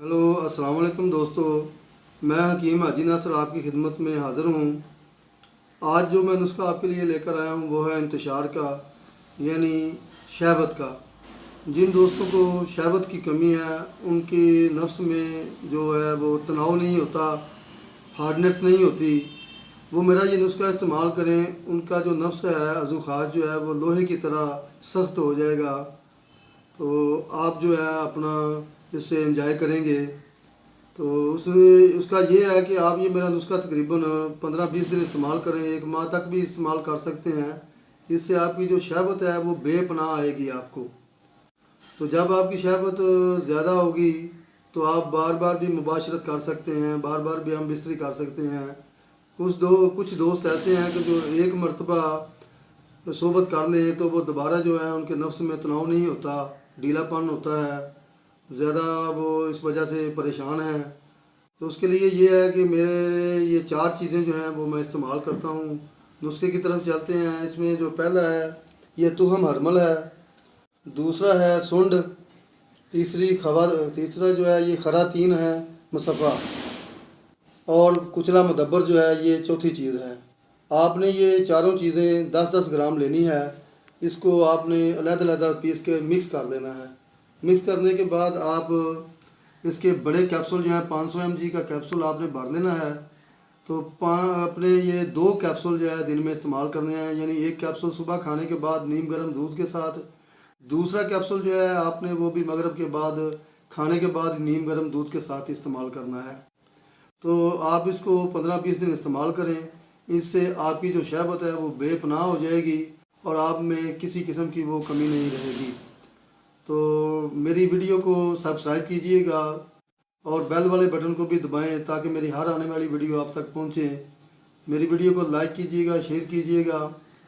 Hello अस्सलाम वालेकुम दोस्तों, मैं हकीम हाजी नासर आपकी खिदमत में हाज़िर हूँ। आज जो मैं नुस्खा आपके लिए लेकर आया हूँ वो है इंतशार का, यानी शहवत का। जिन दोस्तों को शहवत की कमी है, उनके नफ्स में जो है वो तनाव नहीं होता, हार्डनेस नहीं होती, वो मेरा ये नुस्खा इस्तेमाल करें। उनका जो नफ्स है, अज़ुखाज जो है वो लोहे की तरह सख्त हो जाएगा। तो आप जो है अपना इससे एंजॉय करेंगे। तो उसका ये है कि आप ये मेरा नुस्खा तकरीबन 15-20 दिन इस्तेमाल करें, 1 माह तक भी इस्तेमाल कर सकते हैं। इससे आपकी जो शहवत है वो बेपनाह आएगी आपको। तो जब आपकी शहवत ज़्यादा होगी तो आप बार बार भी मुबाशरत कर सकते हैं, बार बार भी हम बिस्तरी कर सकते हैं। कुछ दोस्त ऐसे हैं कि जो एक मरतबा सोबत कर लें तो वो दोबारा जो है उनके नफ्स में तनाव नहीं होता, ढीलापन होता है, ज़्यादा वो इस वजह से परेशान हैं। तो उसके लिए ये है कि मेरे ये 4 चीज़ें जो हैं वो मैं इस्तेमाल करता हूँ। नुस्खे की तरफ चलते हैं। इसमें जो पहला है ये तुहम हरमल है, दूसरा है सुंड, तीसरा जो है ये खरातीन है मुसफ़ा, और कुचला मुदब्बर जो है ये चौथी चीज़ है। आपने ये चारों चीज़ें 10-10 ग्राम लेनी है। इसको आपने अलग-अलग पीस के मिक्स कर लेना है। मिक्स करने के बाद आप इसके बड़े कैप्सूल जो हैं 500 mg का कैप्सूल आपने भर लेना है। तो अपने ये 2 कैप्सूल जो है दिन में इस्तेमाल करने हैं, यानी एक कैप्सूल सुबह खाने के बाद नीम गर्म दूध के साथ, दूसरा कैप्सूल जो है आपने वो भी मगरिब के बाद खाने के बाद नीम गर्म दूध के साथ इस्तेमाल करना है। तो आप इसको 15-20 दिन इस्तेमाल करें। इससे आपकी जो शहवत है वो बेपनाह हो जाएगी और आप में किसी किस्म की वो कमी नहीं रहेगी। तो मेरी वीडियो को सब्सक्राइब कीजिएगा और बेल वाले बटन को भी दबाएं ताकि मेरी हर आने वाली वीडियो आप तक पहुंचे। मेरी वीडियो को लाइक कीजिएगा, शेयर कीजिएगा।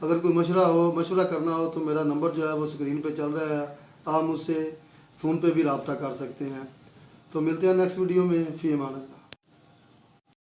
अगर कोई मशवरा करना हो तो मेरा नंबर जो है वो स्क्रीन पे चल रहा है, आप मुझसे फ़ोन पे भी रब्ता कर सकते हैं। तो मिलते हैं नेक्स्ट वीडियो में। फ़ी अमान अल्लाह।